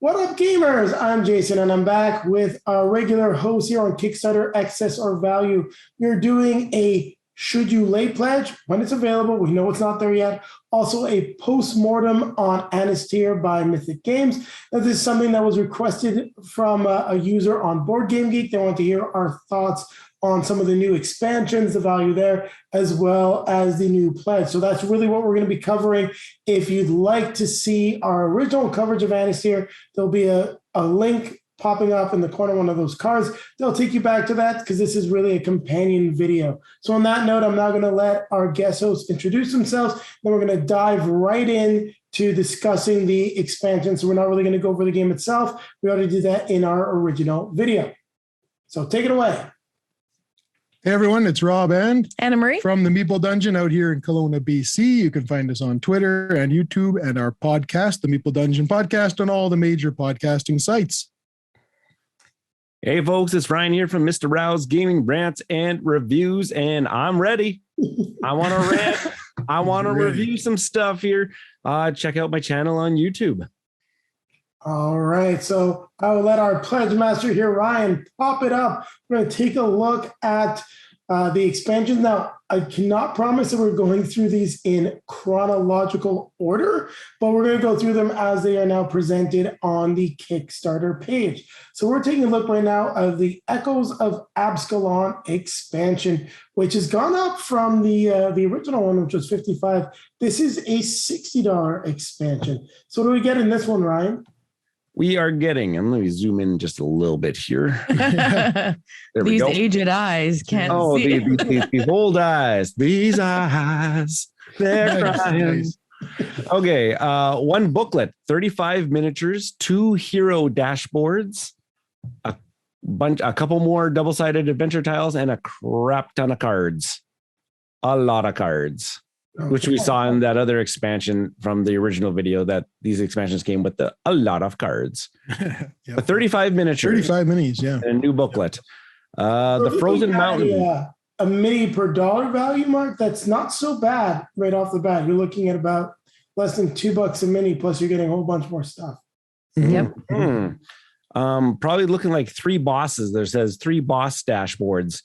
What up, gamers? I'm Jason, and I'm back with our regular host here on Kickstarter Excess or Value. We're doing a Should You Lay Pledge when it's available. We know it's not there yet. Also, a post-mortem on Anastyr by Mythic Games. Now, this is something that was requested from a user on Board Game Geek. They want to hear our thoughts on some of the new expansions, the value there, as well as the new pledge. So that's really what we're going to be covering. If you'd like to see our original coverage of Anastyr, there'll be a link popping up in the corner of one of those cards. They'll take you back to that because this is really a companion video. So on that note, I'm now going to let our guest hosts introduce themselves. Then we're going to dive right in to discussing the expansion. So we're not really going to go over the game itself. We already did that in our original video. So take it away. Hey everyone, it's Rob and Anna Marie from the Meeple Dungeon out here in Kelowna, BC. You can find us on Twitter and YouTube and our podcast, the Meeple Dungeon podcast, on all the major podcasting sites. Hey folks, it's Ryan here from Mr. Rouse Gaming, Rants and Reviews, and I'm ready. I want to rant. I want to review some stuff here. Check out my channel on YouTube. All right, so I will let our pledge master here, Ryan, pop it up. We're going to take a look at the expansions. Now, I cannot promise that we're going through these in chronological order, but we're going to go through them as they are now presented on the Kickstarter page. So we're taking a look right now of the Echoes of Abscalon expansion, which has gone up from the original one, which was $55. This is a $60 expansion. So what do we get in this one, Ryan? We are getting, and let me zoom in just a little bit here. These aged eyes can't see. These old eyes, these eyes, they're crying. Okay, one booklet, 35 miniatures, 2 hero dashboards, a couple more double-sided adventure tiles, and a crap ton of cards. A lot of cards. Which we saw in that other expansion from the original video, that these expansions came with a lot of cards. Yep. But 35 miniatures. 35 minis, yeah. And a new booklet. The Frozen Mountain. A mini per dollar value, Mark. That's not so bad right off the bat. You're looking at about less than $2 a mini, plus you're getting a whole bunch more stuff. Yep. Probably looking like 3 bosses. There says 3 boss dashboards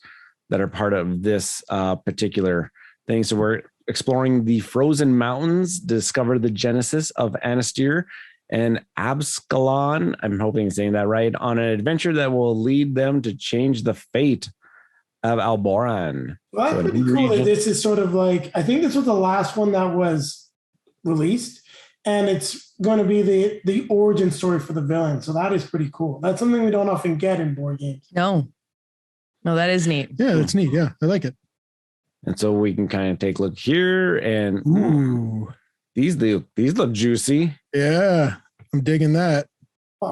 that are part of this particular thing. So we're exploring the frozen mountains, discover the genesis of Anastyr and Abscalon, I'm hoping I'm saying that right, on an adventure that will lead them to change the fate of Alboran. Well, that's pretty cool that this is sort of like, I think this was the last one that was released, and it's going to be the origin story for the villain. So that is pretty cool. That's something we don't often get in board games. No, that is neat. Yeah, that's neat. Yeah, I like it. And so we can kind of take a look here, and these look juicy. Yeah, I'm digging that.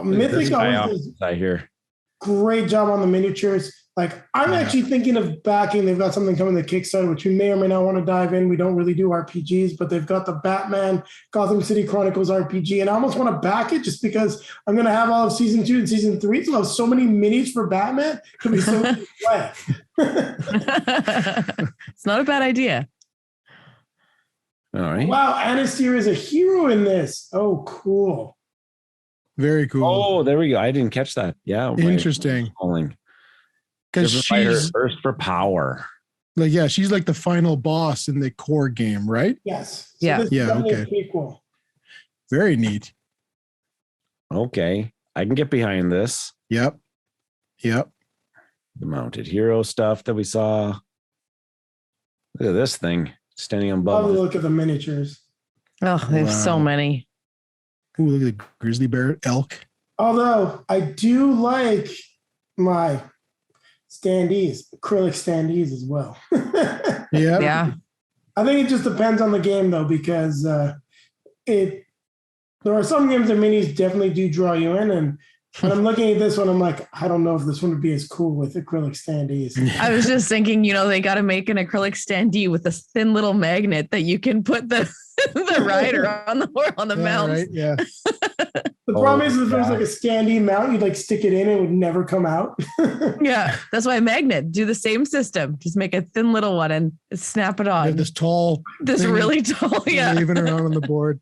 Mythic always does great job on the miniatures. Like, I'm actually thinking of backing. They've got something coming to Kickstarter, which we may or may not want to dive in. We don't really do RPGs, but they've got the Batman Gotham City Chronicles RPG, and I almost want to back it just because I'm going to have all of season 2 and season 3. So I have so many minis for Batman. It could be so easy to play. It's not a bad idea. All right. Wow, Anastyr is a hero in this. Oh, cool. Very cool. Oh, there we go. I didn't catch that. Yeah. Interesting. Because she's thirst for power. Like, yeah, she's like the final boss in the core game, right? Yes. So yeah. Yeah. Okay. Prequel. Very neat. Okay. I can get behind this. Yep. The mounted hero stuff that we saw. Look at this thing standing on Love bubbles. the look at the miniatures. Oh, there's so many. Ooh, look at the grizzly bear elk. Although I do like my acrylic standees as well. Yeah. I think it just depends on the game though, because there are some games that minis definitely do draw you in, and when I'm looking at this one, I'm like, I don't know if this one would be as cool with acrylic standees. I was just thinking, they got to make an acrylic standee with a thin little magnet that you can put the rider on the mount. Right? Yeah. The problem is if there's like a standee mount, you'd like stick it in and it would never come out. Yeah, that's why a magnet. Do the same system. Just make a thin little one and snap it on. This tall, really tall, yeah. Waving around on the board.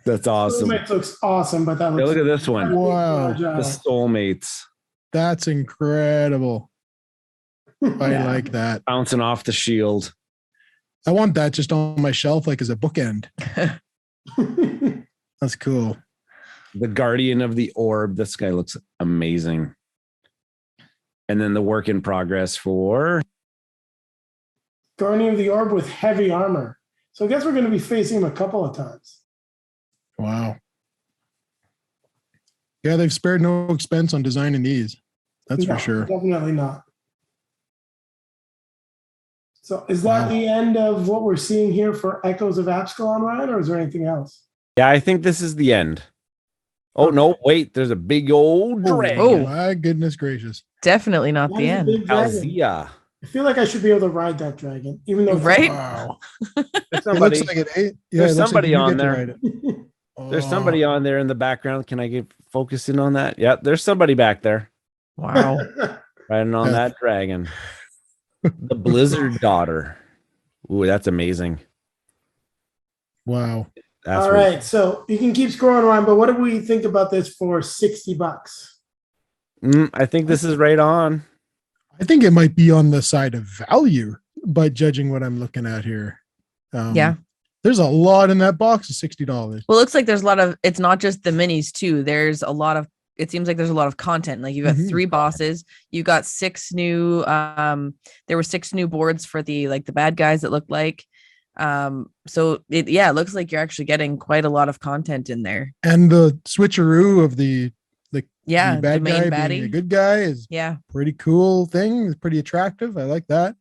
That's awesome. Soulmates looks awesome, but that Hey, looks look at this one. Wow. The Soulmates That's incredible. I Yeah. like that. bouncing off the shield. I want that just on my shelf, like as a bookend. That's cool. The Guardian of the Orb. This guy looks amazing. And then the work in progress for Guardian of the Orb with heavy armor. So I guess we're going to be facing him a couple of times. Wow. Yeah, they've spared no expense on designing these. That's No, for sure. Definitely not. So is that the end of what we're seeing here for Echoes of Abscalon, Ryan, or is there anything else? Yeah, I think this is the end. Oh no, wait, there's a big old dragon. Oh, my goodness gracious. Definitely not That the is a end. big dragon. Alzia. I feel like I should be able to ride that dragon, even though Right? Wow. There's It somebody, looks like it ate. Yeah, there's it looks somebody you on get to there. ride it. There's Oh, somebody on there in the background. Can I get focusing on that? Yeah, there's somebody back there Wow. riding on Yeah. that dragon. The Blizzard Daughter. Ooh, that's amazing. Wow. That's All really- right, so you can keep scrolling around, but what do we think about this for $60? I think this is right on. I think it might be on the side of value by judging what I'm looking at here. Yeah. There's a lot in that box of $60. Well, it looks like there's a lot of, it's not just the minis too. There's a lot of, it seems like there's a lot of content. Like you've got Mhm. 3 bosses, you got 6 new, there were 6 new boards for the bad guys that looked like. So it looks like you're actually getting quite a lot of content in there. And the switcheroo of the Yeah. bad the main guy being a baddie. good guy is Yeah. pretty cool thing. It's pretty attractive. I like that.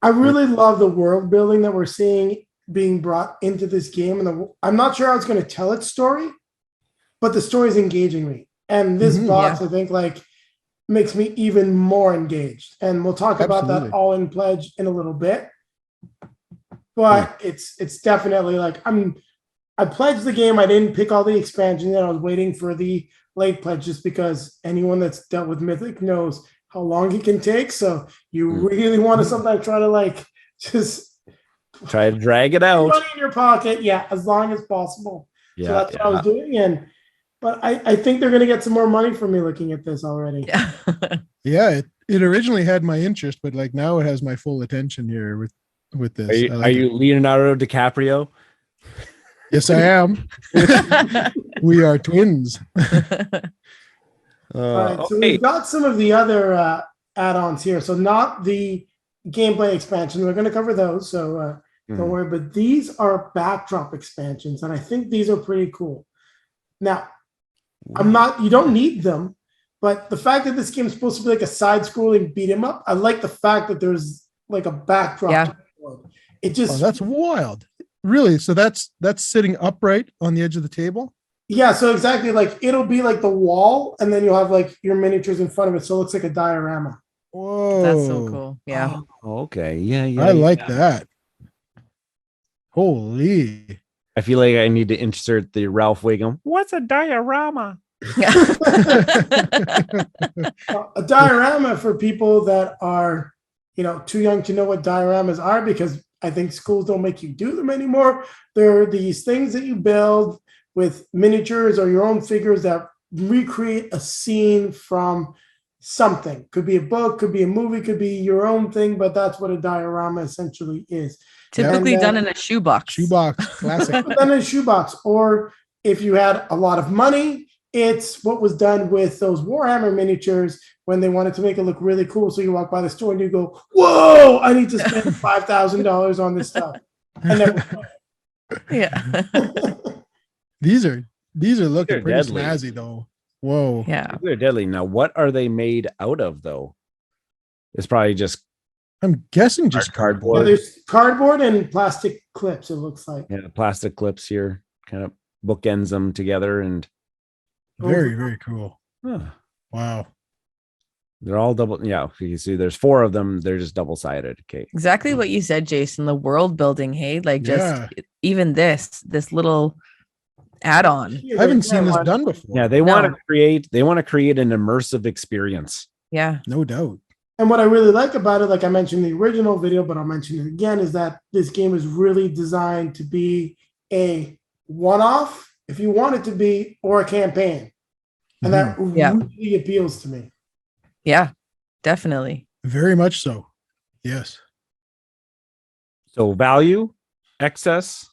I really love the world building that we're seeing being brought into this game. And I'm not sure how it's going to tell its story, but the story is engaging me. And this Mhm. box, I think, like makes me even more engaged. And we'll talk about that Absolutely. all in pledge in a little bit. But it's definitely like I pledged the game. I didn't pick all the expansions, and I was waiting for the late pledge just because anyone that's dealt with Mythic knows how long it can take. So you really want to sometimes try to like just Try to drag it put out. money in your pocket, yeah, as long as possible. So Yeah, that's what I was doing. But I think they're going to get some more money from me looking at this already. Yeah. Yeah, it originally had my interest, but like now it has my full attention here with this. Are you, I are like it. you Leonardo DiCaprio? Yes, I am. We are twins. All right, so Okay. we've got some of the other add-ons here. So not the gameplay expansion. We're going to cover those. So don't worry. But these are backdrop expansions, and I think these are pretty cool. Now, you don't need them, but the fact that this game is supposed to be like a side-scrolling beat 'em up, I like the fact that there's like a backdrop. Yeah. To the board. It just Oh, that's wild. Really? So that's sitting upright on the edge of the table? yeah, so exactly like it'll be like the wall, and then you'll have like your miniatures in front of it, so it looks like a diorama. Whoa. That's so cool. Yeah. Oh, okay. Yeah. I like that. Holy. I feel like I need to insert the Ralph Wiggum. What's a diorama? A diorama for people that are, too young to know what dioramas are, because I think schools don't make you do them anymore. There are these things that you build with miniatures or your own figures that recreate a scene from something. Could be a book, could be a movie, could be your own thing, but that's what a diorama essentially is. Typically And, done in a shoebox. Shoebox. Classic. But then in a shoebox, or if you had a lot of money, it's what was done with those Warhammer miniatures when they wanted to make it look really cool. So you walk by the store and you go, "Whoa! I need to spend $5,000 on this stuff." And then, Yeah. These are looking They're pretty deadly. snazzy though. Whoa. Yeah. They're deadly. Now, what are they made out of, though? It's probably just I'm guessing just cardboard. there's cardboard and plastic clips. It looks like. Plastic clips here, kind of bookends them together, and Very, very cool. huh, Wow. they're all double. Yeah, you can see there's 4 of them. They're just double sided. Okay. Exactly what you said, Jason. The world building, hey, like just Yeah. even this little add-on. I haven't seen this done before. Yeah, they No. want to create an immersive experience. Yeah. No doubt. And what I really like about it, like I mentioned in the original video, but I'll mention it again, is that this game is really designed to be a one-off if you want it to be, or a campaign. And that really appeals to me. Yeah, definitely. Very much so. Yes. So value, excess.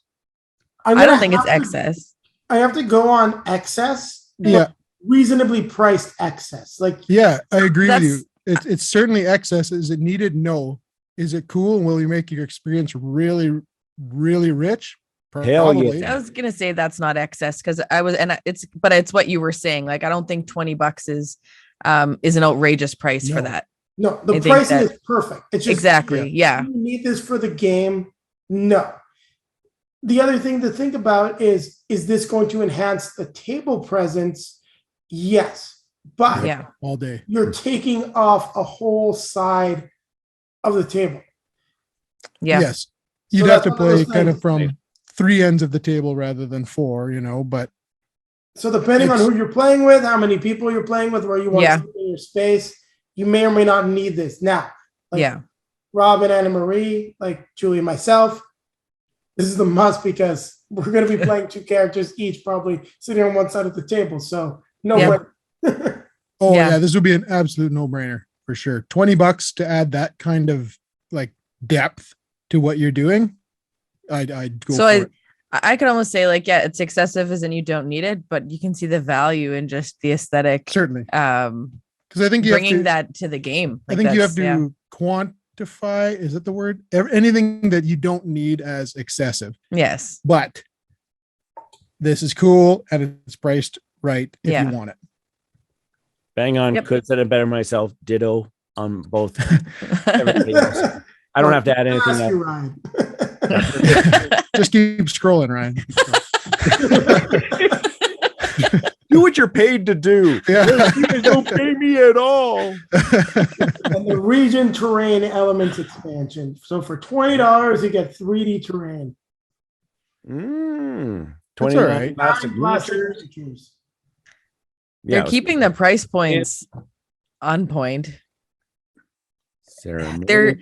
I don't think it's excess. I have to go on excess. Yeah. Reasonably priced excess. Like, yeah, I agree with you. It's certainly excess. Is it needed? No. Is it cool? Will you make your experience really, really rich? Hell Probably. yeah. I was gonna say that's not excess because it's what you were saying. Like, I don't think $20 is an outrageous price for that. No, the pricing is perfect. It's just, exactly. Yeah. You need this for the game. No. The other thing to think about is this going to enhance the table presence? Yes. But all day. You're taking off a whole side of the table. Yeah. Yes. You'd have to play kind of from 3 ends of the table rather than 4, but. So depending on who you're playing with, how many people you're playing with, where you want to sit in your space, you may or may not need this. Now, Rob and Anna Marie, like Julie and myself, this is the must because we're going to be playing 2 characters each, probably sitting on one side of the table. So no way. This would be an absolute no-brainer for sure. $20 to add that kind of like depth to what you're doing. I'd go for it. I could almost say like, it's excessive as in you don't need it, but you can see the value in just the aesthetic. Certainly. Because I think bringing that to the game. Like I think you have to quantify. Is that the word? Anything that you don't need as excessive. Yes. But this is cool and it's priced right if you want it. Bang on. Could have said it better myself. Ditto on both. Everything else. I don't have to add anything else. Just keep scrolling, Ryan. Do what you're paid to do. Yeah. You guys don't pay me at all. And the region terrain elements expansion. So for $20, you get 3D terrain. 20 plastic miniatures. They're keeping the price points on point. They're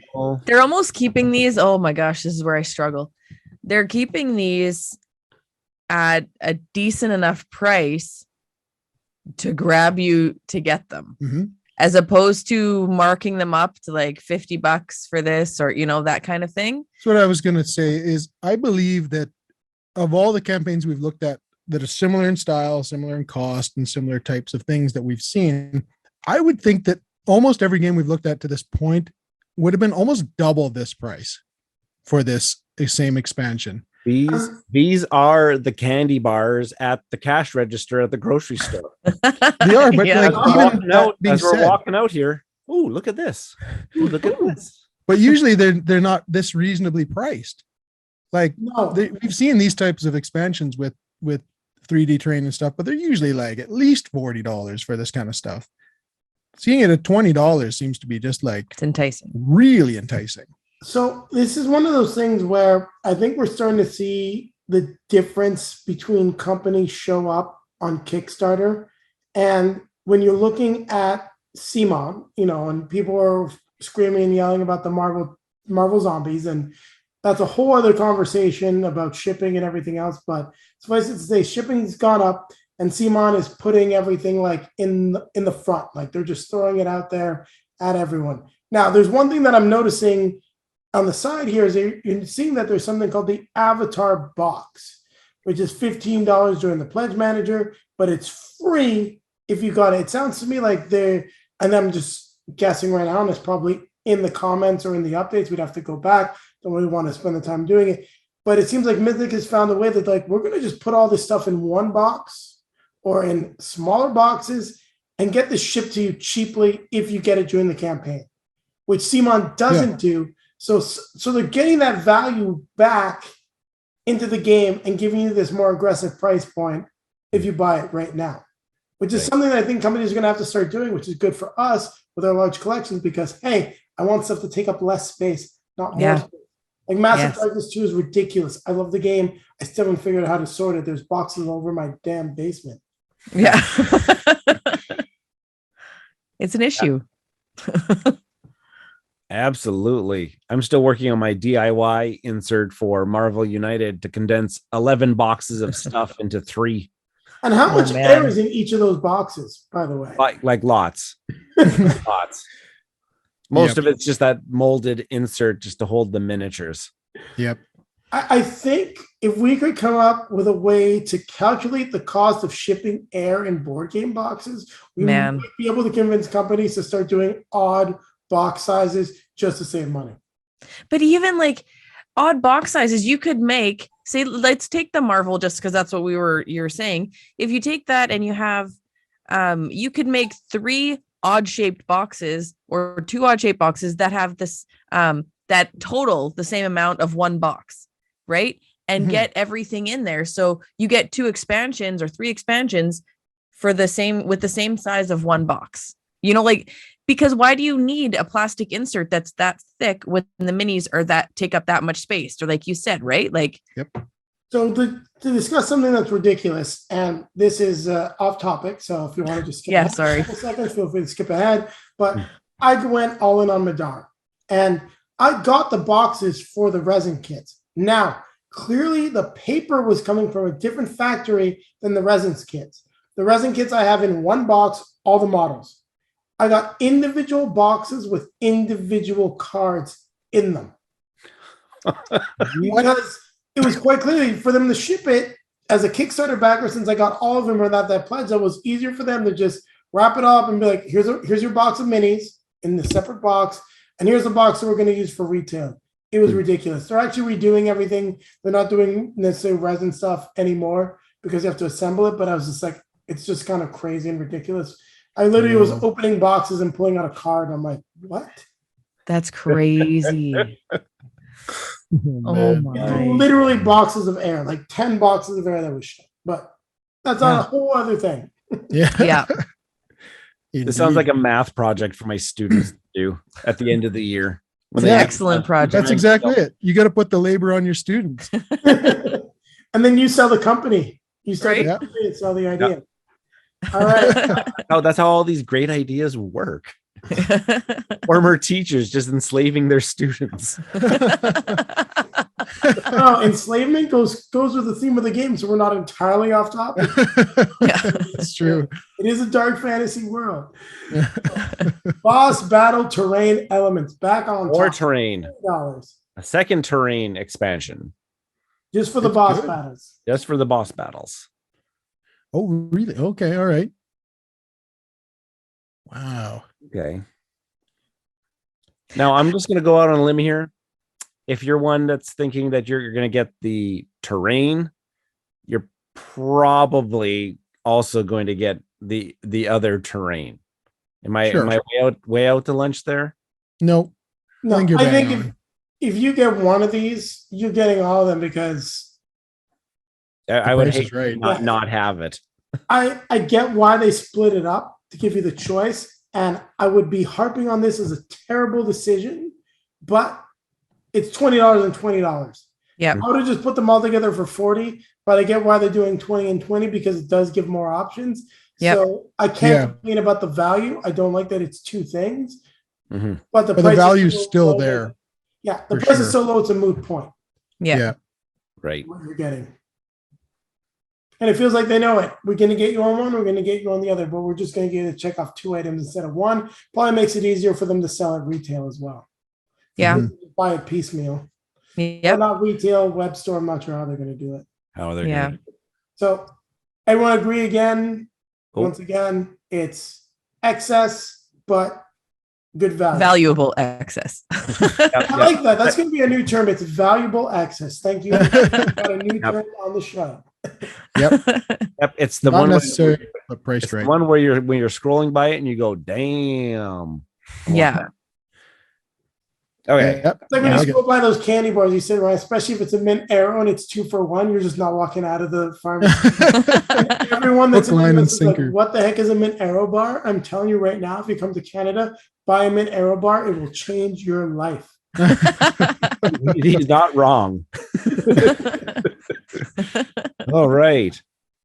almost keeping these. Oh my gosh, this is where I struggle. They're keeping these at a decent enough price to grab you to get them, as opposed to marking them up to like $50 for this or that kind of thing. So what I was going to say is I believe that of all the campaigns we've looked at that are similar in style, similar in cost, and similar types of things that we've seen, I would think that almost every game we've looked at to this point would have been almost double this price for this same expansion. These are the candy bars at the cash register at the grocery store. They are, but we're walking out here. Oh, look at this! Ooh, look at this! But usually they're not this reasonably priced. Like we've seen these types of expansions with 3D terrain and stuff, but they're usually like at least $40 for this kind of stuff. Seeing it at $20 seems to be just like it's enticing, really enticing. So this is one of those things where I think we're starting to see the difference between companies show up on Kickstarter. And when you're looking at CMON, and people are screaming and yelling about the Marvel zombies, and that's a whole other conversation about shipping and everything else. But suffice it to say, shipping's gone up, and CMON is putting everything like in the front, like they're just throwing it out there at everyone. Now, there's one thing that I'm noticing on the side here is you're seeing that there's something called the Avatar Box, which is $15 during the Pledge Manager, but it's free if you got it. It sounds to me like and I'm just guessing right now, and it's probably in the comments or in the updates. We'd have to go back. Don't really want to spend the time doing it. But it seems like Mythic has found a way that like we're going to just put all this stuff in one box or in smaller boxes and get this shipped to you cheaply if you get it during the campaign, which CMON doesn't do. So they're getting that value back into the game and giving you this more aggressive price point if you buy it right now, which is something that I think companies are going to have to start doing, which is good for us with our large collections because, hey, I want stuff to take up less space, not more space. Like Massive Darkness 2 is ridiculous. I love the game. I still haven't figured out how to sort it. There's boxes all over my damn basement. Yeah. It's an issue. Absolutely. I'm still working on my DIY insert for Marvel United to condense 11 boxes of stuff into 3. And how Oh, much man. air is in each of those boxes, by the way? Like lots. Lots. Most of it's just that molded insert just to hold the miniatures. Yep. I think if we could come up with a way to calculate the cost of shipping air in board game boxes, we might be able to convince companies to start doing odd box sizes just to save money. But even like odd box sizes, you could make, say, let's take the Marvel, just because that's what you're saying. If you take that and you have, you could make 3 odd shaped boxes or 2 odd shaped boxes that have this, that total the same amount of 1 box, right? And get everything in there. So you get 2 expansions or 3 expansions with the same size of 1 box, like, because why do you need a plastic insert that's that thick when the minis are that take up that much space? Or like you said, right? Like, yep. So to discuss something that's ridiculous, and this is off topic, so if you want to just skip sorry, a couple seconds, feel free to skip ahead. But I went all in on Madar, and I got the boxes for the resin kits. Now, clearly the paper was coming from a different factory than the resin kits. The resin kits I have in 1 box, all the models. I got individual boxes with individual cards in them. Because it was quite clearly for them to ship it as a Kickstarter backer, since I got all of them without that pledge, it was easier for them to just wrap it up and be like, here's your box of minis in the separate box, and here's the box that we're going to use for retail. It was ridiculous. They're actually redoing everything. They're not doing necessarily resin stuff anymore because you have to assemble it, but I was just like, it's just kind of crazy and ridiculous. I literally was opening boxes and pulling out a card. I'm like, what? That's crazy. Oh my. Literally boxes of air, like 10 boxes of air that was shipped. But that's on a whole other thing. Yeah. This sounds like a math project for my students to do at the end of the year. Excellent project. That's exactly it. You got to put the labor on your students. And then you sell the company. You start the company and sell the idea. All right. That's how all these great ideas work. Former teachers just enslaving their students. Enslavement goes with the theme of the game, so we're not entirely off topic. It's true. It is a dark fantasy world. Boss battle terrain elements back on More top. terrain. $10. A second terrain expansion. Just for the boss battles. Just for the boss battles. Oh, really? Okay. All right. Wow. Okay. Now I'm just going to go out on a limb here. If you're one that's thinking that you're going to get the terrain, you're probably also going to get the other terrain. Am I way out to lunch there? No. I think if you get one of these, you're getting all of them, because I would hate not have it. I get why they split it up to give you the choice, and I would be harping on this as a terrible decision, but it's $20 and $20. Yeah, I would have just put them all together for $40, but I get why they're doing 20 and 20 because it does give more options. Yep. So I can't complain about the value. I don't like that it's 2 things, but the value is still there. The price is so low, it's a moot point. Yeah. Right. What you're getting. And it feels like they know it. We're going to get you on one, we're going to get you on the other, but we're just going to get you to check off 2 items instead of 1. Probably makes it easier for them to sell at retail as well. Yeah. Buy it piecemeal. Yeah. Not retail, web store. I'm not sure how they're going to do it. How are they going to do it? So everyone agree again. Once again, it's excess, but good value. Valuable excess. I like that. That's going to be a new term. It's valuable excess. Thank you. Got a new term on the show. Yep. It's the Not one necessarily the price right. One where when you're scrolling by it and you go, damn. Yeah. Okay. It's like when you scroll by those candy bars, you sit around, especially if it's a mint arrow and it's 2 for $1, you're just not walking out of the pharmacy. Everyone that's in line and sinker. Like, what the heck is a mint arrow bar? I'm telling you right now, if you come to Canada, buy a mint arrow bar. It will change your life. He's not wrong. All right.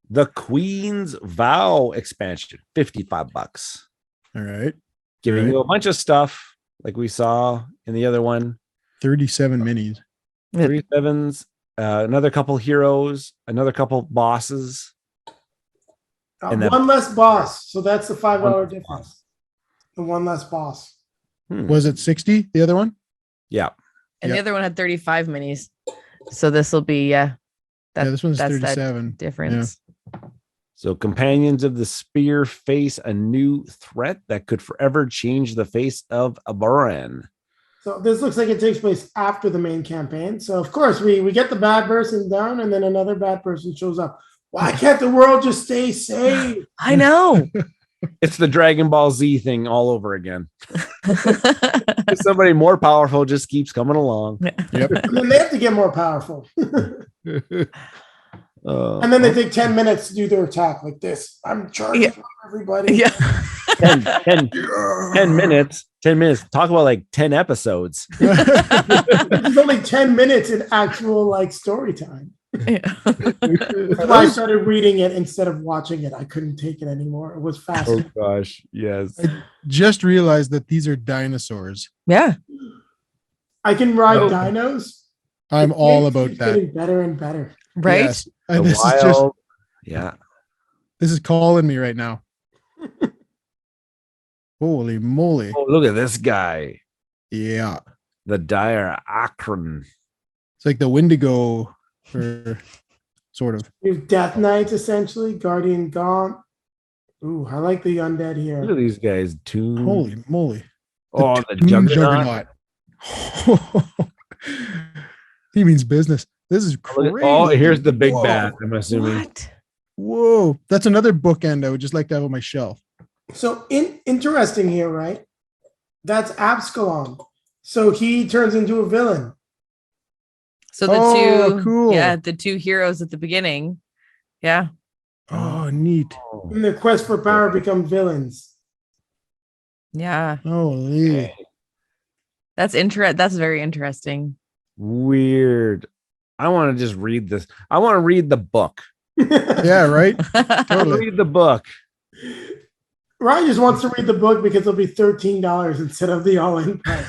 The Queen's Vow expansion, $55. All right. Giving you a bunch of stuff like we saw in the other one. 37 minis. 37s, another couple heroes, another couple bosses. And then- one less boss. So that's the $5 difference. The one less boss. Was it 60? The other one? Yeah. And Yep. the other one had 35 minis. So this will be This one's that's that 37. difference. So companions of the spear face a new threat that could forever change the face of Abaran. So this looks like it takes place after the main campaign. So of course we get the bad person down and then another bad person shows up. Why can't the world just stay safe? I know. It's the Dragon Ball Z thing all over again. Somebody more powerful just keeps coming along. Yep. And then they have to get more powerful. And then they take 10 minutes to do their attack like this. I'm charging everybody. Yeah. 10 minutes. 10 minutes. Talk about like 10 episodes. It's only 10 minutes in actual like story time. Yeah. That's why I started reading it instead of watching it. I couldn't take it anymore. It was Oh fascinating. gosh. Yes. Just realized that these are dinosaurs. Yeah. I can ride dinos. I'm The all game about keeps that. Getting better and better. Right. Yes. And The this is just wild- yeah. this is calling me right now. Holy moly. Oh, look at this guy. Yeah. The dire Akron. It's like the Wendigo for sort of. You have Death Knights essentially, Guardian Gaunt. Ooh, I like the undead Look here. at these guys. Tomb. Holy moly. Oh, the Tomb Juggernaut. He means business. This is crazy. Oh, here's the big Whoa. bad, I'm assuming. What? Whoa. That's another bookend I would just like to have on my shelf. So interesting here, right? That's Abscalon. So he turns into a villain. So the Oh, two, cool. the two heroes at the beginning. Yeah. Oh, neat. Oh, In their quest for power become villains. Yeah. Holy. That's very interesting. weird. I want to just read this. I want to read the book. Yeah, right? Totally. Read the book. Ryan just wants to read the book because it'll be $13 instead of the all-in price.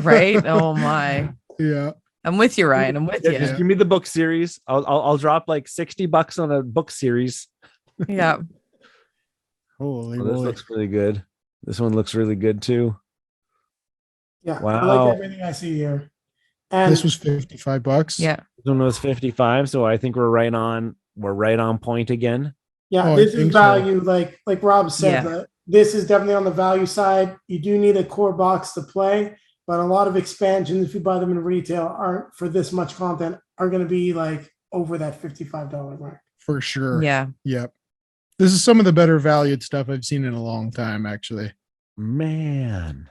Right? Oh my. Yeah. I'm with you, Ryan. I'm with Yeah, you. just give me the book series. I'll drop like $60 on a book series. Yeah. Holy Oh, this moly. looks really good. This one looks really good too. Yeah, I Wow. like everything I see here. And This was $55. Yeah. This one was 55, so I think we're right on point again. yeah, Oh, I this is think so. value. Like Rob said, Yeah. this is definitely on the value side. You do need a core box to play, but a lot of expansions, if you buy them in retail, aren't for this much content, are going to be like over that $55 mark. For sure. Yeah. Yep. This is some of the better valued stuff I've seen in a long time, actually. Man.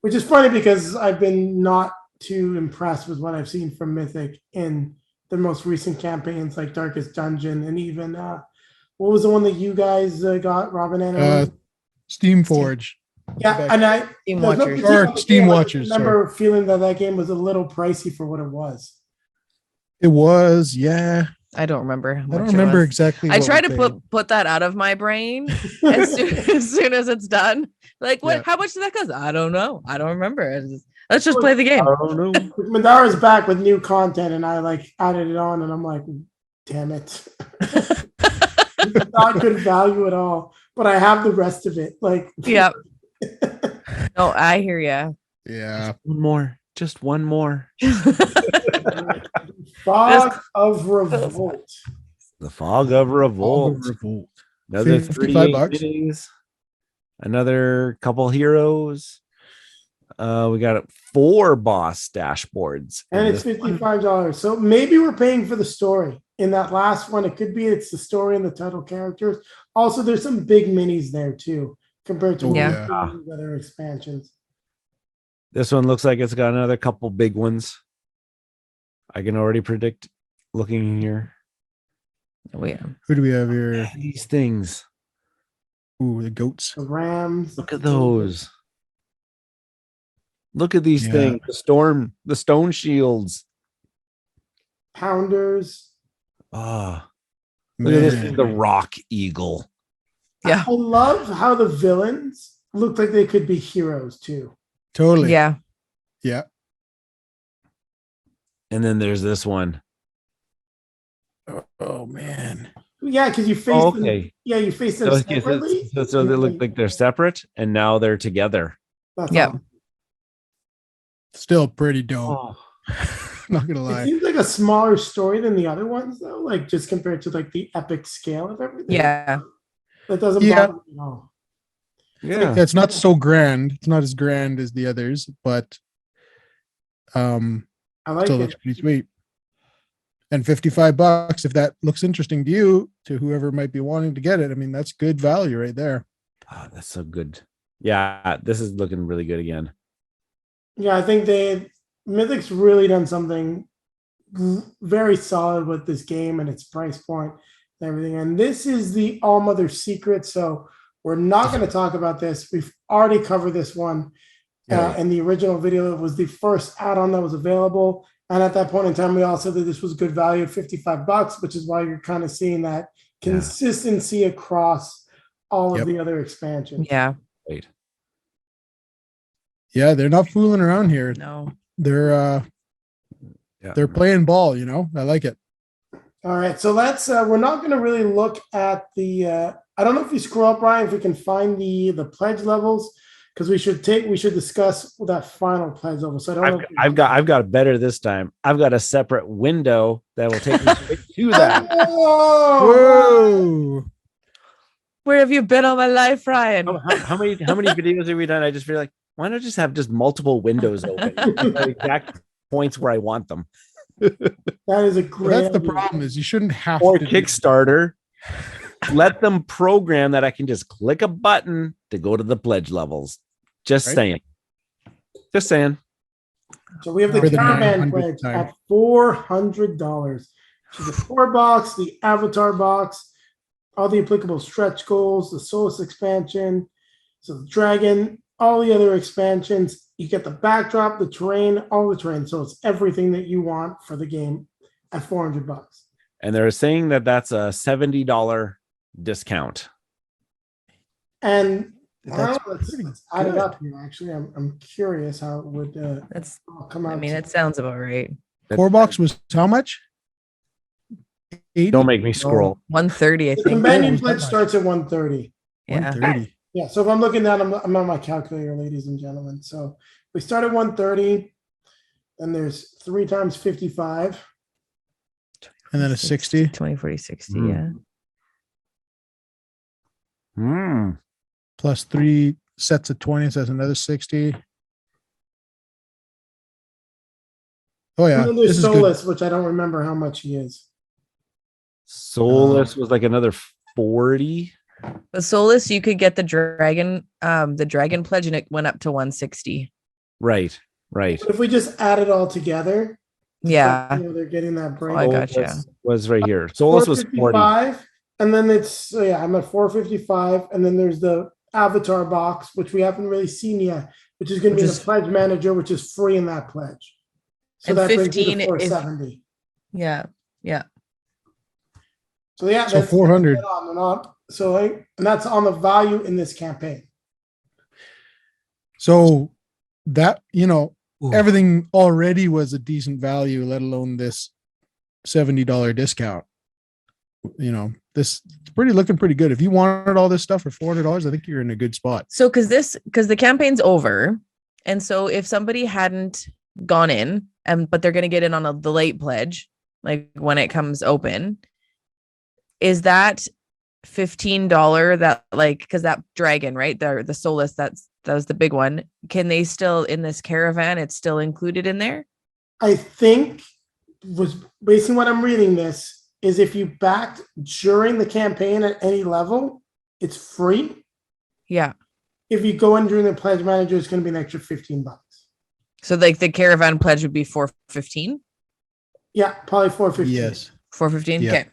Which is funny because I've been not too impressed with what I've seen from Mythic in the most recent campaigns like Darkest Dungeon and even what was the one that you guys got, Robin and Steam Forge. yeah, and I Team there's no Watchers. critique on Or the Steam game, I Watchers, just remember feeling that game was a little pricey for what it was. It was, yeah. I don't remember. How I much don't it remember was. exactly. I what try we to paid. put that out of my brain as soon as it's done. Like, what? Yeah. How much did that cost? I don't know. I don't remember. Let's just play the game. I don't know. Madara's back with new content, and I like added it on, and I'm like, damn it. It's not good value at all, but I have the rest of it. Like, Yep. No, I hear you. Yeah. One more. Just one more. Fog of Revolt. The Fog of Revolt. Revolt. Another 55 $38 bucks. minis. Another couple heroes. We got 4 boss dashboards. And in it's this one. $55. So maybe we're paying for the story. In that last one, it could be it's the story and the title characters. Also, there's some big minis there too, compared to Yeah. the other expansions. This one looks like it's got another couple big ones. I can already predict looking here. Oh, yeah. Who do we have here? These things. Ooh, the goats. The Rams. Look at those. Look at these Yeah. things. The stone shields. Pounders. Ah, look at this Man. thing, the rock eagle. Yeah. I love how the villains look like they could be heroes too. Totally. Yeah. Yeah. And then there's this one. Oh man. Yeah, because you face them. Okay. Yeah, you face them So, separately. so they look like they're separate, and now they're together. That's Yeah. all. Still pretty dope. Oh. Not gonna It lie. seems like a smaller story than the other ones, though. Like just compared to like the epic scale of everything. Yeah. That doesn't Yeah. bother me at all. Yeah. It's not so grand. It's not as grand as the others, but I like still it. looks pretty sweet. And $55, if that looks interesting to you, to whoever might be wanting to get it, I mean, that's good value right there. Oh, that's so good. Yeah, this is looking really good again. Yeah, I think Mythic's really done something very solid with this game and its price point and everything. And this is the All Mother secret. So we're not going to talk about this. We've already covered this one in the original video. It was the first add-on that was available. And at that point in time, we all said that this was good value at $55, which is why you're kind of seeing that consistency across all of the other expansions. Yeah. Wait. Yeah, they're not fooling around here. No. They're playing ball, you know. I like it. All right, so let's we're not going to really look at the I don't know if you scroll up, Ryan, if we can find the pledge levels, because we should discuss that final pledge level. So I don't know. I've got it better this time. I've got a separate window that will take me straight to that. Whoa. Where have you been all my life, Ryan? How many videos have we done? I just feel like, why not just have multiple windows open at the exact points where I want them? That is a great. That's the problem, is you shouldn't have Or to Kickstarter. Let them program that I can just click a button to go to the pledge levels. Just saying. Just saying. So we have the For the Caravan 900th Pledge time. at $400. So the core box, the avatar box, all the applicable stretch goals, the Solus expansion, so the dragon, all the other expansions. You get the backdrop, the terrain, all the terrain. So it's everything that you want for the game at $400. And they're saying that that's a $70 discount. And That's let's add it up here. Actually, I'm curious how it would That's. come out. I mean, it sounds about right. Core box was how much? 80? Don't make me scroll. 130, I the think. companion pledge starts at 130. Yeah. 130. Yeah, so if I'm looking down, I'm on my calculator, ladies and gentlemen. So we start at 130, and there's 3 times 55. And then a 60. 20, 40, 60. Mm. Yeah. Plus 3 sets of 20, so that's another 60. Oh yeah. And then This there's is good. Solus, which I don't remember how much he is. Solus was like another 40. The Solus, you could get the dragon pledge, and it went up to 160. Right. But if we just add it all together, Yeah. they're getting that break. I gotcha. Solus was right here. Solus was 40. 455, and then I'm at 455, and then there's the avatar box, which we haven't really seen yet, which is going to be the pledge manager, which is free in that pledge. So And that brings you 15 to 470. Yeah. Yeah. So yeah, So that's 400. and that's on the value in this campaign. So that, everything already was a decent value, let alone this $70 discount. This it's looking pretty good. If you wanted all this stuff for $400, I think you're in a good spot. So because the campaign's over, and so if somebody hadn't gone in, but they're going to get in on the late pledge, like when it comes open, is that $15 that because that dragon, right? The Solus, that was the big one. Can they still, in this caravan, it's still included in there? I think, was based on what I'm reading, this is if you backed during the campaign at any level, it's free. Yeah. If you go in during the pledge manager, it's going to be an extra $15. So the caravan pledge would be $415. Yeah, probably $415. Yes. $415. Yeah. Okay.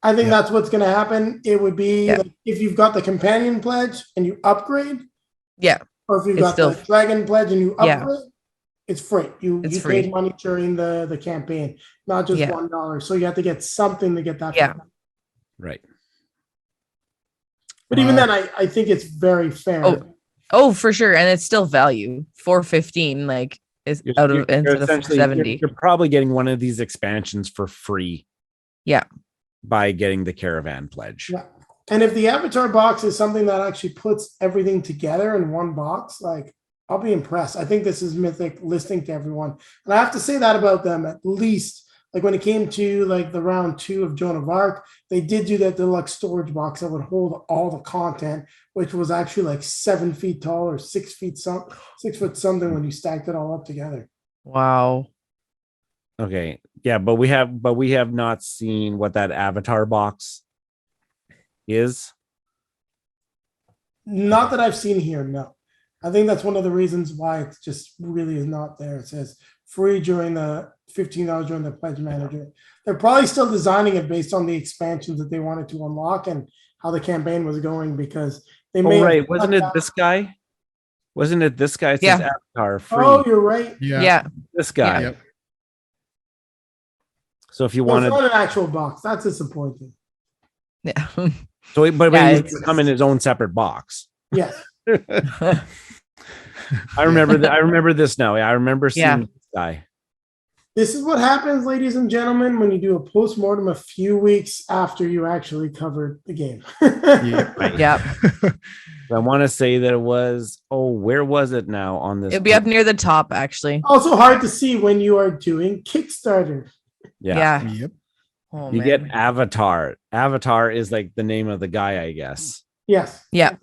I think that's what's going to happen. It would be Yeah. like if you've got the companion pledge and you upgrade, Yeah. or if you've It's got still- the dragon pledge and you Yeah. upgrade, it's free. You free. paid money during the campaign, not just Yeah. $1. So you have to get something to get that. Yeah. for money. Right. But even Wow. then, I think it's very fair. Oh. Oh, for sure. And it's still value. 415, like, is out of instead of essentially 470. you're probably getting one of these expansions for free. Yeah. By getting the Caravan Pledge. Yeah. And if the Avatar box is something that actually puts everything together in one box, like, I'll be impressed. I think this is Mythic listening to everyone. And I have to say that about them, at least. Like when it came to like the round 2 of Joan of Arc, they did do that deluxe storage box that would hold all the content, which was actually like 7 feet tall or 6 feet 6 foot something when you stacked it all up together. Wow. Okay. Yeah, but we have not seen what that Avatar box is. Not that I've seen here, no. I think that's one of the reasons why it just really is not there. It says free during the $15 during the pledge manager. They're probably still designing it based on the expansions that they wanted to unlock and how the campaign was going, because they may. Oh, right. Wasn't it this guy? Wasn't it this guy? It says Yeah. Avatar free. Oh, you're right. Yeah. This guy. Yep. So if you Well, it's wanted, not an actual box. That's disappointing. Yeah. so but Yeah, he it's- would come in his own separate box. Yes. I remember I remember this now. I remember seeing Yeah. this guy. This is what happens, ladies and gentlemen, when you do a post-mortem a few weeks after you actually covered the game. Yeah. I want to say that it was, where was it now on this? It'd be up near the top, actually. Also hard to see when you are doing Kickstarter. Yeah. Yep. Oh, You man. get Avatar. Avatar is like the name of the guy, I guess. Yes. Yeah.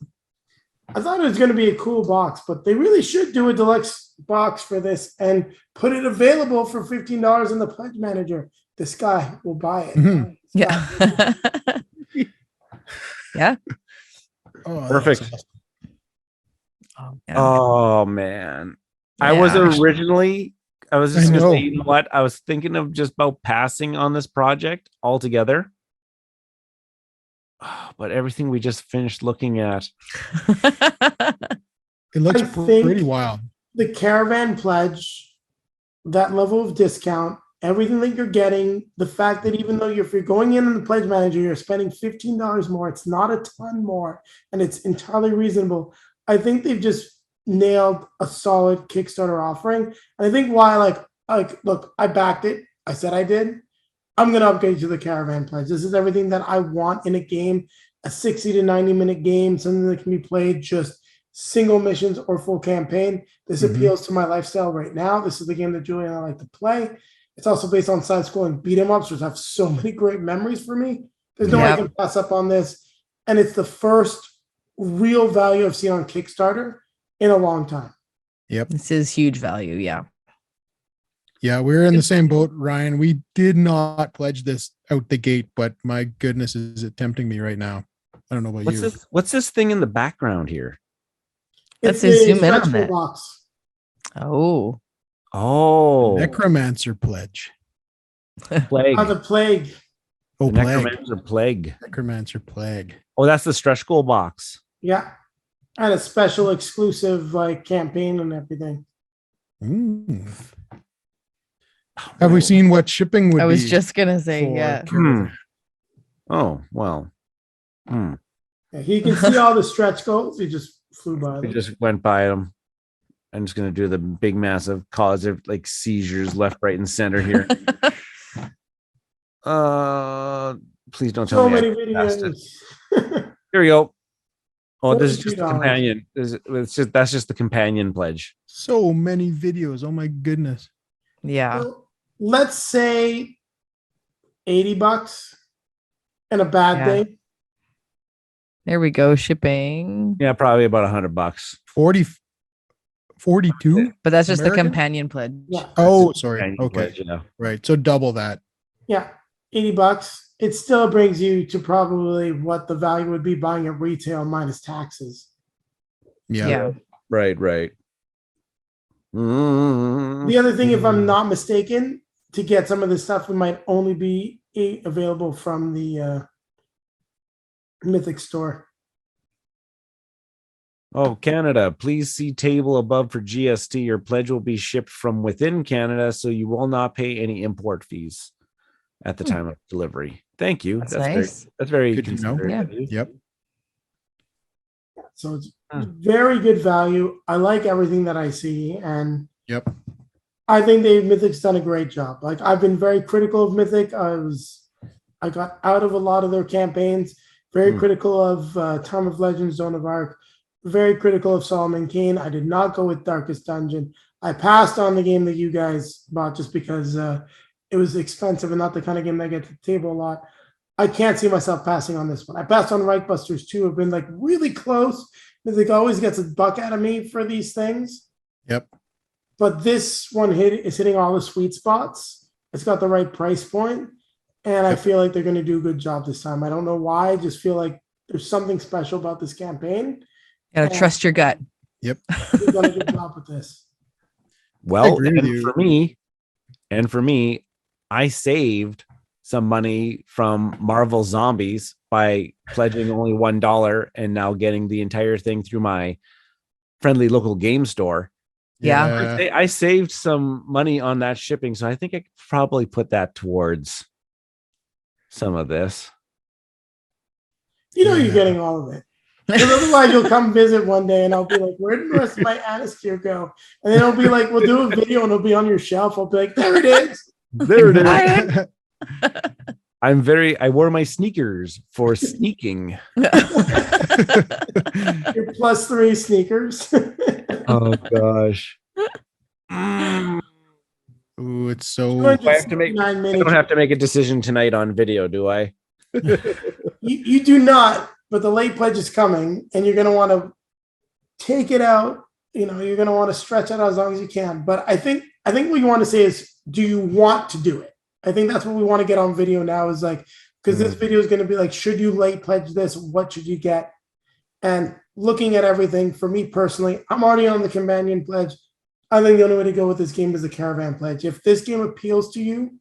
I thought it was going to be a cool box, but they really should do a deluxe box for this and put it available for $15 in the pledge manager. This guy will buy it. Mhm. This guy- Yeah. Yeah. Oh, that's Perfect. awesome. Oh, yeah. Oh man. I was Yeah. originally, I was just I gonna know. say, you know what? I was thinking of just about passing on this project altogether. But everything we just finished looking at. It looks I think- pretty wild. The Caravan Pledge, that level of discount, everything that you're getting, the fact that even though if you're going in the pledge manager, you're spending $15 more, it's not a ton more, and it's entirely reasonable. I think they've just nailed a solid Kickstarter offering. And I think why, look, I backed it. I said I did. I'm going to upgrade to the Caravan Pledge. This is everything that I want in a game, a 60 to 90-minute game, something that can be played just single missions or full campaign. This Mhm. appeals to my lifestyle right now. This is the game that Julie and I like to play. It's also based on side-scrolling beat-em-ups, which have so many great memories for me. There's no way I Yep. can pass up on this. And it's the first real value I've seen on Kickstarter in a long time. This is huge value. Yeah. Yeah, we're in the same boat, Ryan. We did not pledge this out the gate, but my goodness, is it tempting me right now? I don't know about you. What's this thing in the background here? Let's It's a zoom in on stretchable that. box. Oh. Oh, Necromancer pledge. plague. The plague. Oh, The plague. Necromancer plague. Necromancer plague. Oh, that's the stretch goal box. Yeah. And a special exclusive campaign and everything. Ooh. Have we seen what shipping would be? I was just going to say, for yeah. Caravan? Oh, well. Hmm. Yeah, he can see all the stretch goals. He just flew by We them. just went by them. I'm just gonna do the big massive cause of like seizures left, right, and center here. Please don't tell So me. many passed it. videos. Here we go. Oh, this is just the $42. companion. That's just the companion pledge. So many videos. Oh my goodness. Yeah. So, let's say $80 and a bad Yeah. day. There we go. Shipping. Yeah, probably about $100. 42. But that's just American? the companion pledge. Yeah. Oh, sorry. Companion Okay. pledge, yeah. Right. So double that. Yeah. $80. It still brings you to probably what the value would be buying at retail minus taxes. Yeah. Yeah. Right. The other thing, if I'm not mistaken, to get some of this stuff, it might only be available from the Mythic store. Oh, Canada, please see table above for GST. Your pledge will be shipped from within Canada, so you will not pay any import fees at the time of delivery. Thank you. That's nice. That's very Good to know. considerate Yeah. of you. Yep. So it's very good value. I like everything that I see, and Yep. I think Mythic's done a great job. Like, I've been very critical of Mythic. I got out of a lot of their campaigns. Very critical of Time of Legends, Zone of Arc. Very critical of Solomon Kane. I did not go with Darkest Dungeon. I passed on the game that you guys bought just because it was expensive and not the kind of game that I get to the table a lot. I can't see myself passing on this one. I passed on Reichbusters too. I've been like really close. Mythic always gets a buck out of me for these things. Yep. But this one is hitting all the sweet spots. It's got the right price point, and I feel like they're going to do a good job this time. I don't know why. I just feel like there's something special about this campaign. Gotta trust your gut. Yep. They've done a good job with this. Well, agree with you. for me, I saved some money from Marvel Zombies by pledging only $1 and now getting the entire thing through my friendly local game store. Yeah. I saved some money on that shipping, so I think I could probably put that towards some of this. You know, you're getting all of it. Because otherwise, you'll come visit one day, and I'll be like, "Where did the rest of my Anastyr go?" And then it'll be like, "We'll do a video, and it'll be on your shelf." I'll be like, "There it is." There it is. I wore my sneakers for sneaking. Your +3 sneakers. Oh gosh. Ooh, it's so. I don't have to make a decision tonight on video, do I? You do not, but the late pledge is coming, and you're going to want to take it out. You know, you're going to want to stretch it out as long as you can. But I think what you want to say is, do you want to do it? I think that's what we want to get on video now, is like, because this video is going to be like, should you late pledge this? What should you get? And looking at everything, for me personally, I'm already on the companion pledge. I think the only way to go with this game is the Caravan Pledge. If this game appeals to you,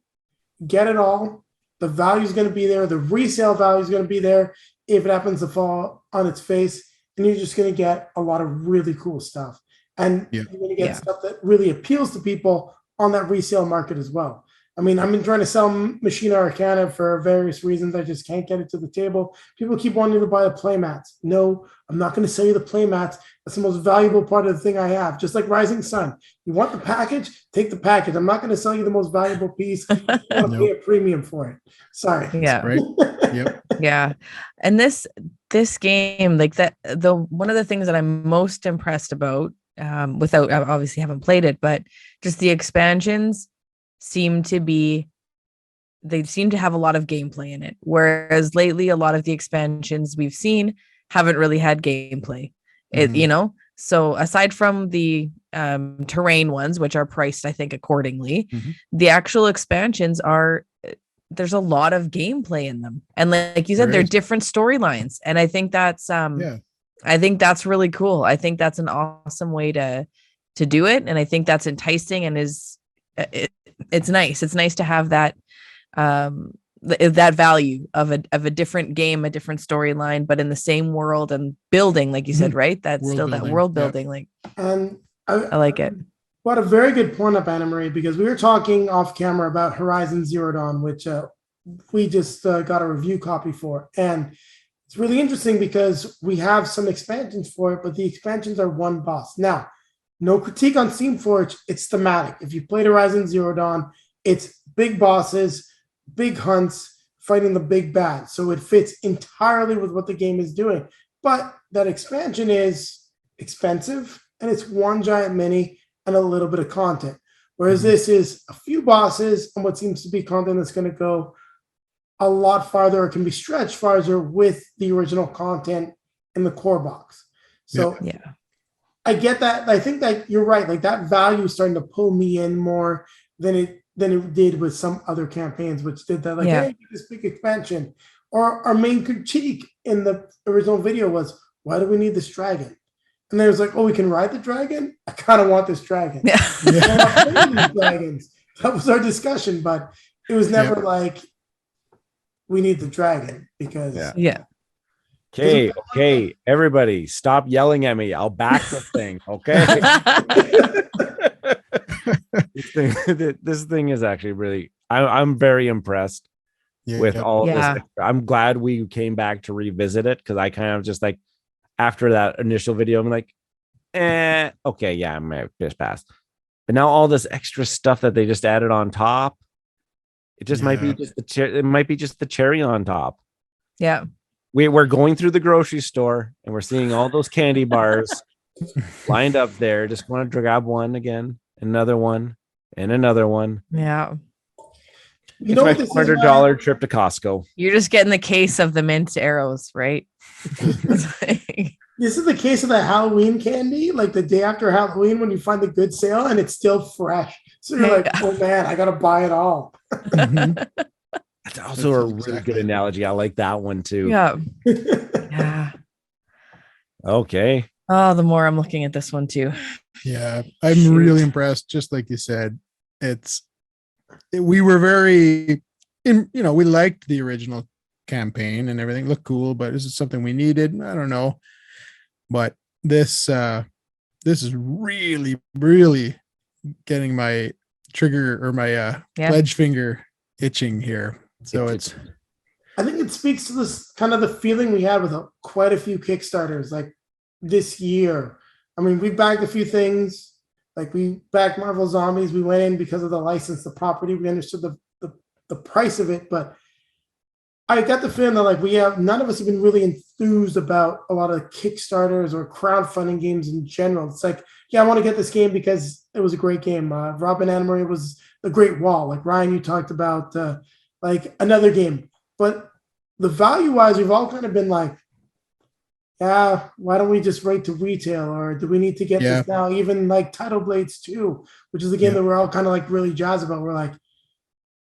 get it all. The value is going to be there. The resale value is going to be there if it happens to fall on its face. And you're just going to get a lot of really cool stuff. And you're going to get stuff that really appeals to people on that resale market as well. I mean, I've been trying to sell Machina Arcana for various reasons. I just can't get it to the table. People keep wanting to buy the playmats. No, I'm not going to sell you the playmats. That's the most valuable part of the thing I have. Just like Rising Sun. You want the package? Take the package. I'm not going to sell you the most valuable piece. You want to pay a premium for it. Sorry. Yeah. Right. Yep. Yeah. And this game, like that, one of the things that I'm most impressed about, without, I obviously haven't played it, but just the expansions seem to have a lot of gameplay in it. Whereas lately, a lot of the expansions we've seen haven't really had gameplay. So aside from the terrain ones, which are priced, I think, accordingly, the actual expansions there's a lot of gameplay in them. And like you said, they're different storylines. And I think that's I think that's really cool. I think that's an awesome way to do it. And I think that's enticing and it's nice. It's nice to have that that value of a different game, a different storyline, but in the same world and building, like you said, right? That's world still building. That world building. Like, and I like it. What a very good point up, Anna Marie, because we were talking off camera about Horizon Zero Dawn, which we just got a review copy for, and it's really interesting because we have some expansions for it, but the expansions are one boss. Now, no critique on Steamforge, it's thematic. If you played Horizon Zero Dawn, it's big bosses, big hunts, fighting the big bad. So it fits entirely with what the game is doing. But that expansion is expensive, and it's one giant mini and a little bit of content. Whereas this is a few bosses and what seems to be content that's going to go a lot farther, or can be stretched farther with the original content in the core box. So I get that. I think that you're right. Like, that value is starting to pull me in more than it did with some other campaigns, which did that. Like, hey, this big expansion. Or our main critique in the original video was, why do we need this dragon? And they was like, oh, we can ride the dragon? I kind of want this dragon. These dragons. That was our discussion, but it was never like, we need the dragon because Okay, everybody, stop yelling at me. I'll back the thing. Okay. This thing is actually really. I'm very impressed with all this. I'm glad we came back to revisit it, because I kind of just like, after that initial video, I'm like, okay, yeah, I might just pass. But now all this extra stuff that they just added on top, it just might be just it might be just the cherry on top. Yeah. We're going through the grocery store and we're seeing all those candy bars lined up there. Just want to grab one again, another one, and another one. Yeah. You know It's what my this is, $100 trip to Costco. You're just getting the case of the mint arrows, right? This is the case of the Halloween candy, like the day after Halloween when you find the good sale and it's still fresh. So you're like, oh man, I gotta buy it all. That's also a really good analogy. I like that one too. Yeah. Yeah. Okay. Oh, the more I'm looking at this one too. Yeah, I'm really impressed. Just like you said, we were very we liked the original campaign and everything. Looked cool, but is it something we needed? I don't know. But this is really, really getting my trigger or my pledge finger itching here. So I think it speaks to this kind of the feeling we had with quite a few Kickstarters like this year. I mean, we bagged a few things. Like we backed Marvel Zombies. We went in because of the license, the property. We understood the price of it, but I got the feeling that none of us have been really enthused about a lot of Kickstarters or crowdfunding games in general. It's like, yeah, I want to get this game because it was a great game. Robin Anna Marie was a great wall. Like Ryan, you talked about like another game, but the value wise, we've all kind of been like, yeah, why don't we just wait to retail, or do we need to get this now? Even like Tidal Blades 2, which is a game that we're all kind of like really jazzed about. We're like,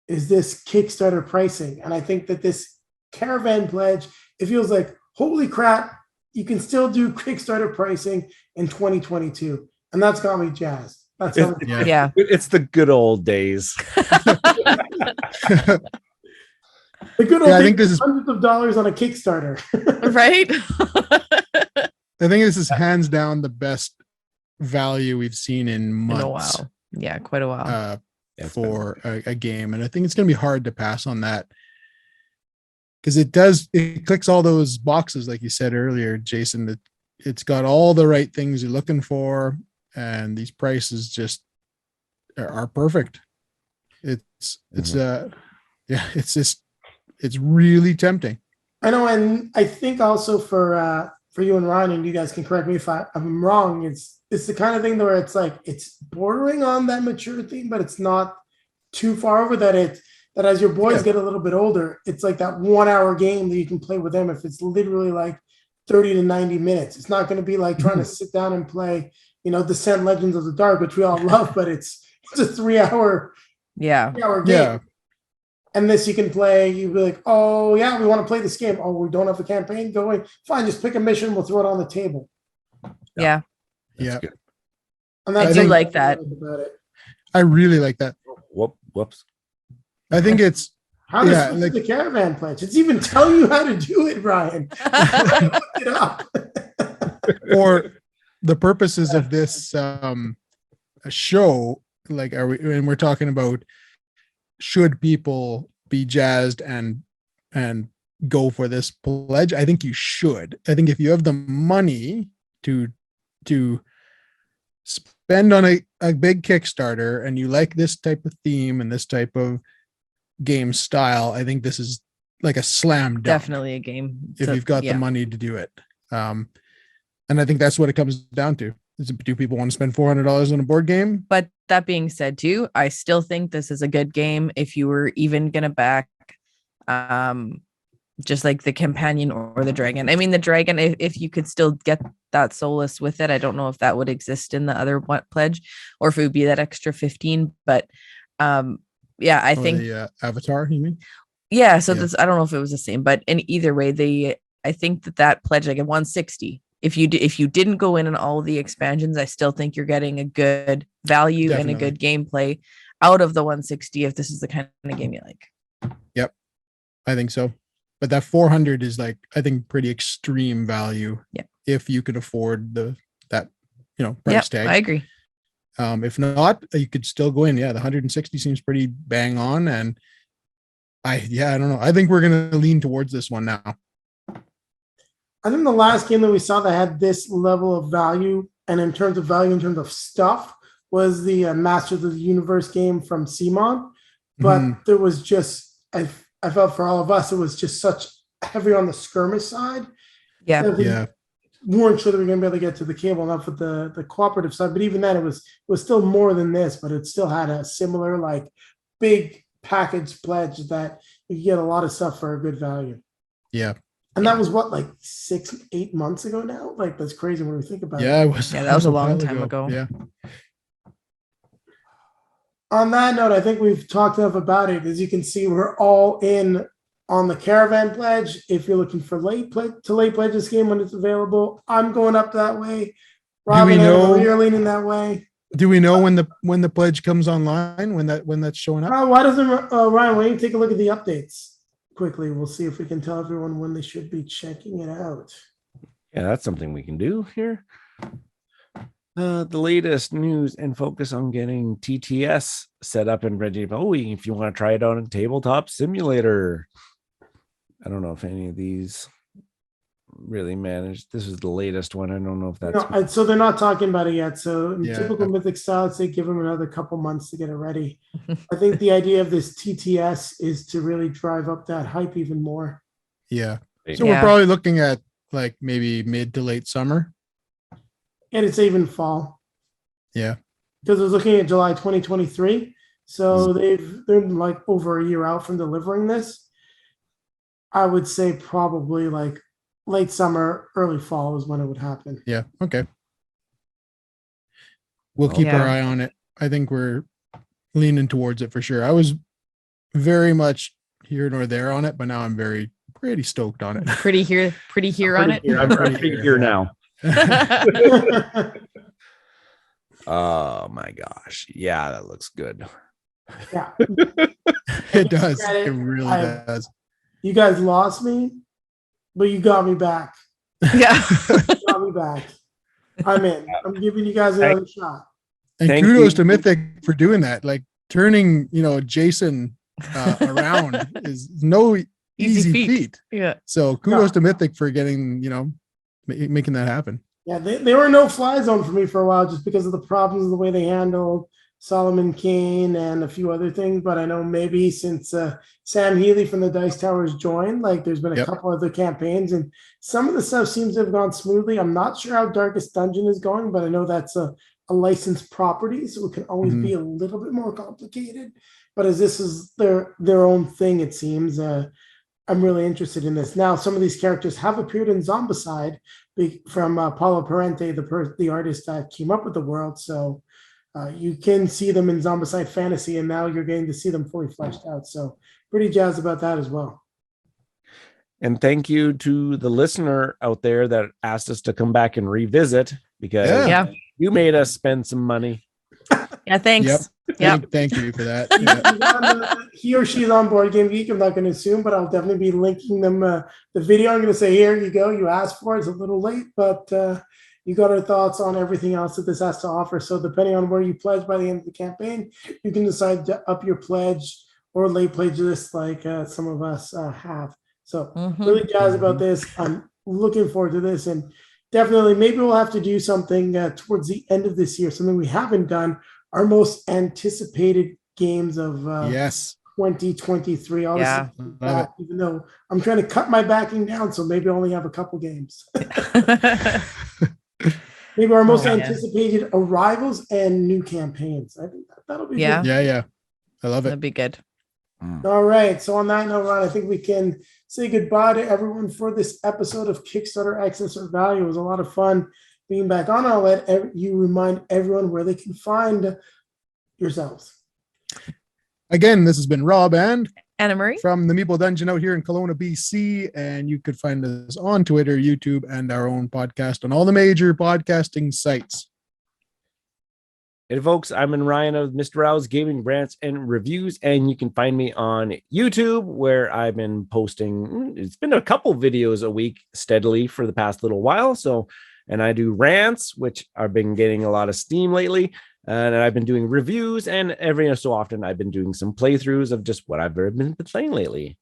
is this Kickstarter pricing? And I think that this Caravan Pledge, it feels like, holy crap, you can still do Kickstarter pricing in 2022. And that's got me jazzed. That's it's the good old days. The good old days, I think this is hundreds of dollars on a Kickstarter. Right? I think this is hands down the best value we've seen in months. In a while. Yeah, quite a while. For a game. And I think it's going to be hard to pass on that because it clicks all those boxes, like you said earlier, Jason, that it's got all the right things you're looking for. And these prices just are perfect. It's really tempting. I know. And I think also for you and Ryan, and you guys can correct me if I'm wrong, it's the kind of thing where it's like it's bordering on that mature theme, but it's not too far over that as your boys get a little bit older, it's like that 1 hour game that you can play with them if it's literally like 30 to 90 minutes. It's not going to be like trying to sit down and play, Descent Legends of the Dark, which we all love, but it's a 3 hour game. Yeah. And this you can play, you'd be like, oh yeah, we want to play this game. Oh, we don't have a campaign going. Fine, just pick a mission, we'll throw it on the table. Yeah. Yeah. And I do like that. I really like that. Whoops. I think it's how does the Caravan Pledge? It's even telling you how to do it, Ryan. Look it up. For the purposes of this show, like we're talking about should people be jazzed and go for this pledge? I think you should. I think if you have the money to spend on a big Kickstarter and you like this type of theme and this type of game style, I think this is like a slam dunk. Definitely a game. If you've got the money to do it. And I think that's what it comes down to. Do people want to spend $400 on a board game? But that being said, too, I still think this is a good game. If you were even going to back just like the companion or the dragon. I mean, the dragon, if you could still get that solace with it, I don't know if that would exist in the other pledge or if it would be that extra 15. But I think the Avatar, you mean? Yeah. So this, I don't know if it was the same, but in either way, I think that pledge like at 160. If you didn't go in on all of the expansions, I still think you're getting a good value and a good gameplay out of the 160 if this is the kind of game you like. Yep, I think so. But that 400 is like, I think, pretty extreme value. Yeah. If you could afford that price tag. I agree. If not, you could still go in. Yeah, the 160 seems pretty bang on, and I don't know. I think we're gonna lean towards this one now. I think the last game that we saw that had this level of value, and in terms of value, in terms of stuff, was the Masters of the Universe game from Simon. But there was just, I felt for all of us, it was just such heavy on the skirmish side. Yeah. Yeah. Weren't sure that we were going to be able to get to the table enough with the cooperative side. But even then, it was still more than this, but it still had a similar, like, big package pledge that you get a lot of stuff for a good value. Yeah. And that was what, like 6-8 months ago now? Like, that's crazy when we think about it. Yeah, it was. that was a long while time ago. Yeah. On that note, I think we've talked enough about it. As you can see, we're all in on the Caravan Pledge. If you're looking for late pledge this game when it's available, I'm going up that way. Robin and you're leaning that way. Do we know when the pledge comes online? When that's showing up? Why doesn't Ryan? Why don't you take a look at the updates quickly? We'll see if we can tell everyone when they should be checking it out. Yeah, that's something we can do here. The latest news and focus on getting TTS set up and ready. Oh, if you want to try it on a tabletop simulator. I don't know if any of these really managed. This is the latest one. I don't know if that's so they're not talking about it yet. So in typical Mythic style, they give them another couple months to get it ready. I think the idea of this TTS is to really drive up that hype even more. Yeah. So we're probably looking at like maybe mid to late summer. And it's even fall. Yeah. Because I was looking at July 2023. So they're like over a year out from delivering this. I would say probably like late summer, early fall is when it would happen. Yeah. Okay. We'll keep our eye on it. I think we're leaning towards it for sure. I was very much here nor there on it, but now I'm pretty stoked on it. Pretty here on it. I'm pretty here now. Oh my gosh. Yeah, that looks good. Yeah. It does. It really does. You guys lost me, but you got me back. Yeah. You got me back. I'm in. I'm giving you guys another shot. And kudos to Mythic for doing that. Like turning, Jason around is no easy feat. Yeah. So kudos to Mythic for getting, making that happen. Yeah, they were no fly zone for me for a while just because of the problems of the way they handled Solomon Kane and a few other things. But I know maybe since Sam Healy from the Dice Towers joined, like there's been a couple other campaigns and some of the stuff seems to have gone smoothly. I'm not sure how Darkest Dungeon is going, but I know that's a licensed property, so it can always be a little bit more complicated. But as this is their own thing, it seems, I'm really interested in this. Now, some of these characters have appeared in Zombicide from Paulo Parente, the artist that came up with the world. So you can see them in Zombicide Fantasy, and now you're getting to see them fully fleshed out. So pretty jazzed about that as well. And thank you to the listener out there that asked us to come back and revisit because you made us spend some money. Yeah, thanks. Yep. Thank you for that. He or she's on Board Game Geek. I'm not going to assume, but I'll definitely be linking them the video. I'm going to say, here you go. You asked for it. It's a little late, but you got our thoughts on everything else that this has to offer. So depending on where you pledge by the end of the campaign, you can decide to up your pledge or late pledge this like some of us have. So really jazzed about this. I'm looking forward to this. And definitely maybe we'll have to do something towards the end of this year, something we haven't done. Our most anticipated games of 2023. Even though I'm trying to cut my backing down, so maybe I only have a couple games. Maybe our most anticipated arrivals and new campaigns. I think that'll be good. Yeah. I love it. That'd be good. All right. So on that note, Ron, I think we can say goodbye to everyone for this episode of Kickstarter Excess or Value. It was a lot of fun being back on. I'll let you remind everyone where they can find yourselves. Again, this has been Rob and Anna Marie from the Meeple Dungeon out here in Kelowna, BC. And you could find us on Twitter, YouTube, and our own podcast on all the major podcasting sites. Hey folks, I'm Ryan of Mr. Row's Gaming Rants and Reviews, and you can find me on YouTube where I've been posting, it's been a couple videos a week steadily for the past little while. And I do rants, which I've been getting a lot of steam lately. And I've been doing reviews, and every so often I've been doing some playthroughs of just what I've been playing lately.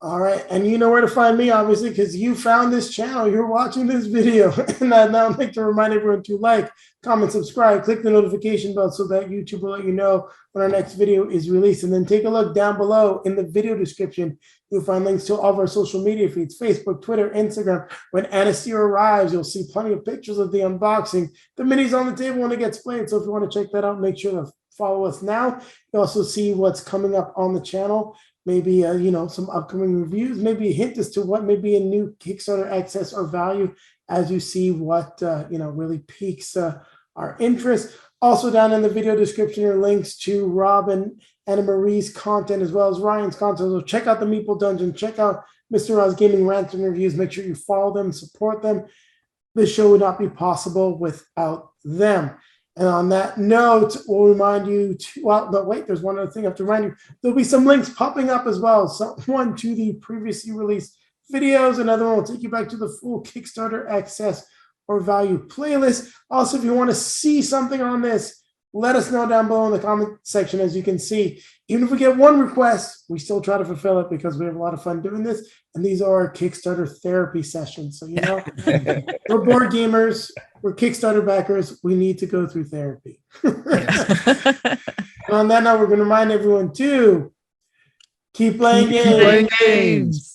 All right. And you know where to find me, obviously, because you found this channel. You're watching this video. And I'd now like to remind everyone to like, comment, subscribe, click the notification bell so that YouTube will let you know when our next video is released. And then take a look down below in the video description. You'll find links to all of our social media feeds, Facebook, Twitter, Instagram. When Anastyr arrives, you'll see plenty of pictures of the unboxing. The mini's on the table when it gets played. So if you want to check that out, make sure to follow us now. You also see what's coming up on the channel. Maybe some upcoming reviews, maybe a hint as to what may be a new Kickstarter Excess or value as you see what really piques our interest. Also down in the video description are links to Rob and Anna Marie's content as well as Ryan's content. So check out the Meeple Dungeon, check out Mr. Roz Gaming Rants and Reviews. Make sure you follow them, support them. This show would not be possible without them. And on that note, we'll remind you there's one other thing I have to remind you. There'll be some links popping up as well. One to the previously released videos. Another one will take you back to the full Kickstarter Excess or Value playlist. Also, if you want to see something on this, let us know down below in the comment section. As you can see, even if we get one request, we still try to fulfill it because we have a lot of fun doing this. And these are our Kickstarter therapy sessions. So, we're board gamers. We're Kickstarter backers. We need to go through therapy. On that note, we're going to remind everyone to keep playing games.